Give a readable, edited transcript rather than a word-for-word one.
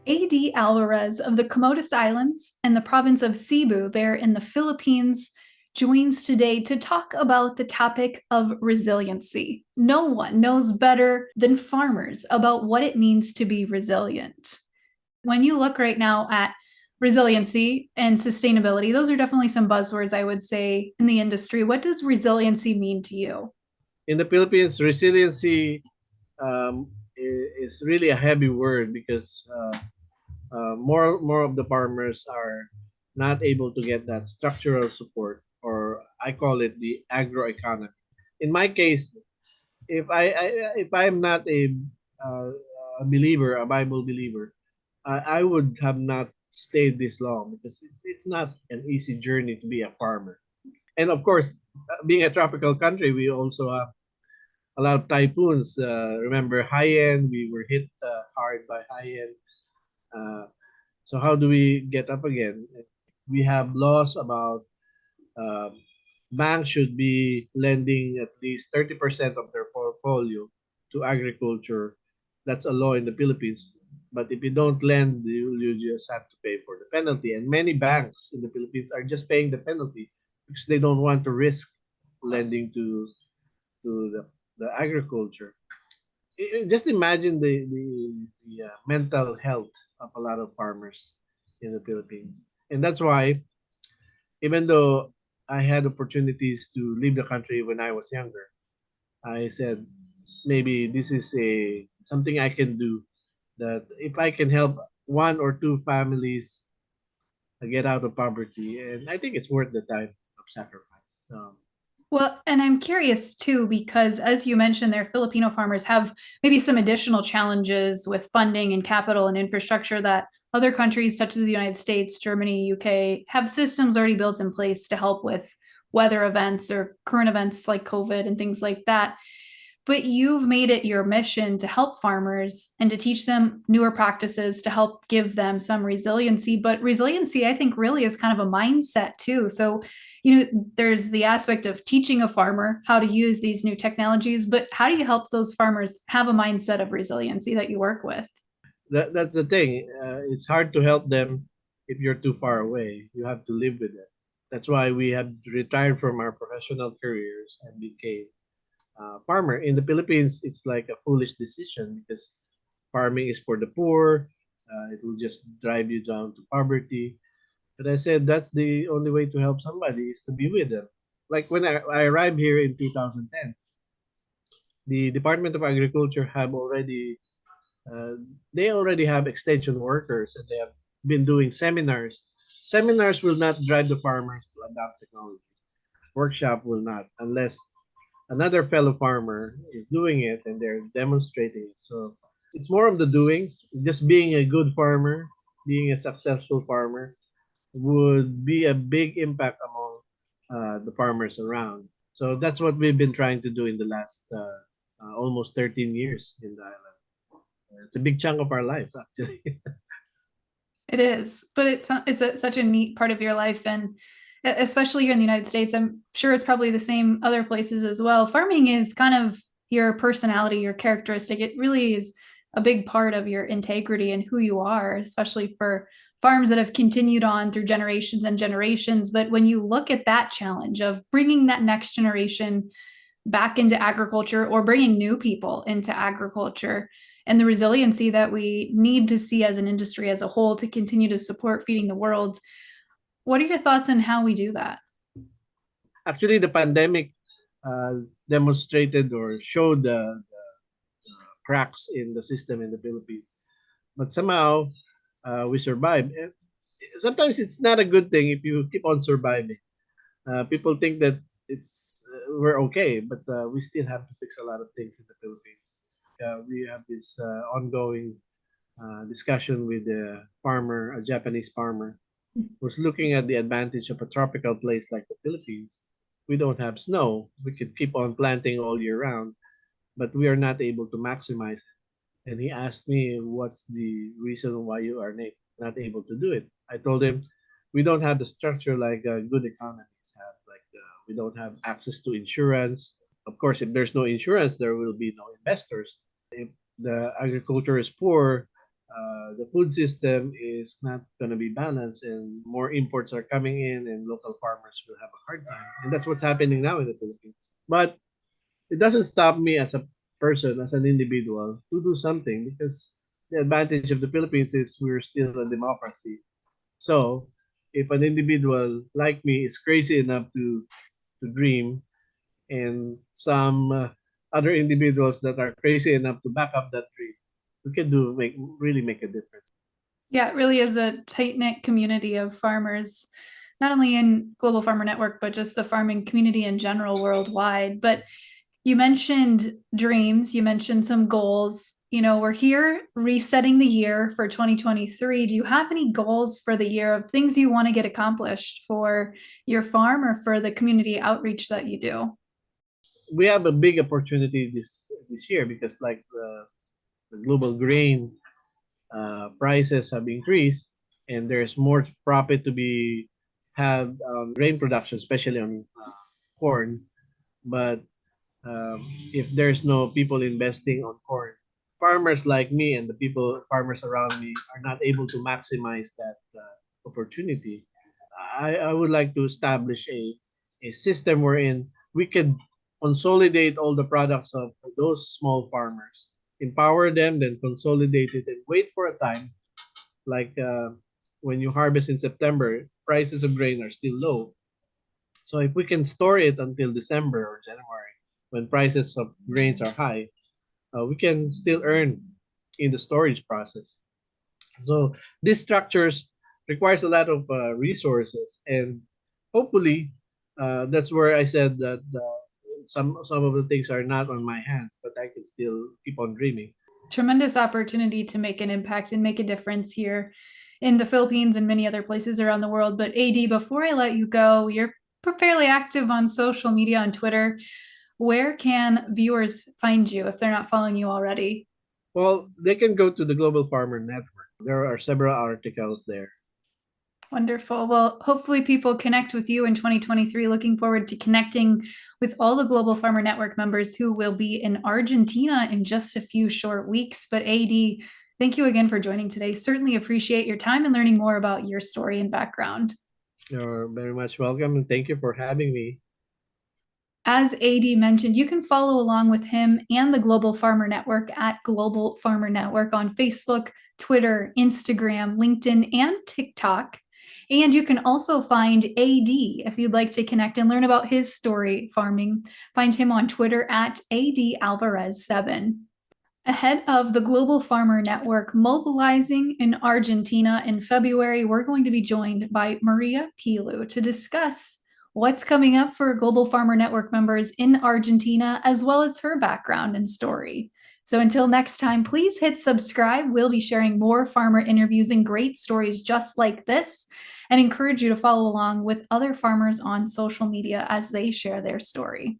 AD Alvarez of the Comoros Islands and the province of Cebu, there in the Philippines, joins today to talk about the topic of resiliency. No one knows better than farmers about what it means to be resilient. When you look right now at resiliency and sustainability, those are definitely some buzzwords I would say in the industry. What does resiliency mean to you? In the Philippines, resiliency is really a heavy word because more of the farmers are not able to get that structural support, or I call it the agroeconomy. In my case, if I am not uh, a believer, a Bible believer, I would have not stayed this long because it's not an easy journey to be a farmer. And of course, being a tropical country, we also have a lot of typhoons. Remember Haiyan, we were hit hard by Haiyan. Uh, so how do we get up again? We have laws about um, banks should be lending at least 30% of their portfolio to agriculture. That's a law in the Philippines. But if you don't lend, you just have to pay for the penalty. And many banks in the Philippines are just paying the penalty because they don't want to risk lending to the agriculture. Just imagine the mental health of a lot of farmers in the Philippines. And that's why, even though I had opportunities to leave the country when I was younger, I said maybe this is a something I can do, that if I can help one or two families get out of poverty, and I think it's worth the time of sacrifice. Well, and I'm curious too, because as you mentioned there, Filipino farmers have maybe some additional challenges with funding and capital and infrastructure that other countries, such as the United States, Germany, UK, have systems already built in place to help with weather events or current events like COVID and things like that. But you've made it your mission to help farmers and to teach them newer practices to help give them some resiliency. But resiliency, I think, really is kind of a mindset too. So, there's the aspect of teaching a farmer how to use these new technologies, but how do you help those farmers have a mindset of resiliency that you work with? That's the thing. It's hard to help them if you're too far away. You have to live with it. That's why we have retired from our professional careers and became farmer. In the Philippines, it's like a foolish decision because farming is for the poor. It will just drive you down to poverty. But I said that's the only way to help somebody is to be with them. Like when I arrived here in 2010, the Department of Agriculture have already uh, they already have extension workers, and they have been doing seminars. Seminars will not drive the farmers to adopt technology. Workshop will not, unless another fellow farmer is doing it and they're demonstrating it. So it's more of the doing. Just being a good farmer, being a successful farmer, would be a big impact among the farmers around. So that's what we've been trying to do in the last almost 13 years in the island. It's a big chunk of our life, actually. It is, but such a neat part of your life, and especially here in the United States, I'm sure it's probably the same other places as well. Farming is kind of your personality, your characteristic. It really is a big part of your integrity and who you are, especially for farms that have continued on through generations and generations. But when you look at that challenge of bringing that next generation back into agriculture or bringing new people into agriculture and the resiliency that we need to see as an industry as a whole to continue to support feeding the world. What are your thoughts on how we do that? Actually, the pandemic demonstrated or showed the cracks in the system in the Philippines. But somehow we survived. And sometimes it's not a good thing if you keep on surviving. People think that it's we're okay, but we still have to fix a lot of things in the Philippines. We have this ongoing discussion with a farmer, a Japanese farmer, who's looking at the advantage of a tropical place like the Philippines. We don't have snow. We could keep on planting all year round, but we are not able to maximize it. And he asked me, what's the reason why you are not able to do it? I told him, we don't have the structure like good economies have. Like we don't have access to insurance. Of course, if there's no insurance, there will be no investors. If the agriculture is poor, the food system is not going to be balanced and more imports are coming in and local farmers will have a hard time. And that's what's happening now in the Philippines. But it doesn't stop me as a person, as an individual, to do something because the advantage of the Philippines is we're still a democracy. So if an individual like me is crazy enough to dream, and some other individuals that are crazy enough to back up that dream, we can really make a difference. Yeah, it really is a tight knit community of farmers, not only in Global Farmer Network, but just the farming community in general worldwide. But you mentioned dreams, you mentioned some goals. We're here resetting the year for 2023. Do you have any goals for the year of things you want to get accomplished for your farm or for the community outreach that you do? We have a big opportunity this year because like the global grain prices have increased and there's more profit to be had on grain production, especially on corn. But if there's no people investing on corn, farmers like me and the farmers around me are not able to maximize that opportunity. I would like to establish a system wherein we could consolidate all the products of those small farmers, empower them, then consolidate it and wait for a time like when you harvest in September, prices of grain are still low. So if we can store it until December or January, when prices of grains are high, we can still earn in the storage process. So these structures requires a lot of resources, and hopefully, that's where I said that some of the things are not on my hands, but I can still keep on dreaming. Tremendous opportunity to make an impact and make a difference here in the Philippines and many other places around the world. But AD, before I let you go, you're fairly active on social media on Twitter. Where can viewers find you if they're not following you already? Well, they can go to the Global Farmer Network. There are several articles there. Wonderful. Well, hopefully people connect with you in 2023. Looking forward to connecting with all the Global Farmer Network members who will be in Argentina in just a few short weeks. But AD, thank you again for joining today. Certainly appreciate your time and learning more about your story and background. You're very much welcome, and thank you for having me. As AD mentioned, you can follow along with him and the Global Farmer Network at Global Farmer Network on Facebook, Twitter, Instagram, LinkedIn, and TikTok. And you can also find AD if you'd like to connect and learn about his story farming. Find him on Twitter at AD Alvarez 7. Ahead of the Global Farmer Network mobilizing in Argentina in February, we're going to be joined by Maria Pilu to discuss what's coming up for Global Farmer Network members in Argentina, as well as her background and story. So until next time, please hit subscribe. We'll be sharing more farmer interviews and great stories just like this, and encourage you to follow along with other farmers on social media as they share their story.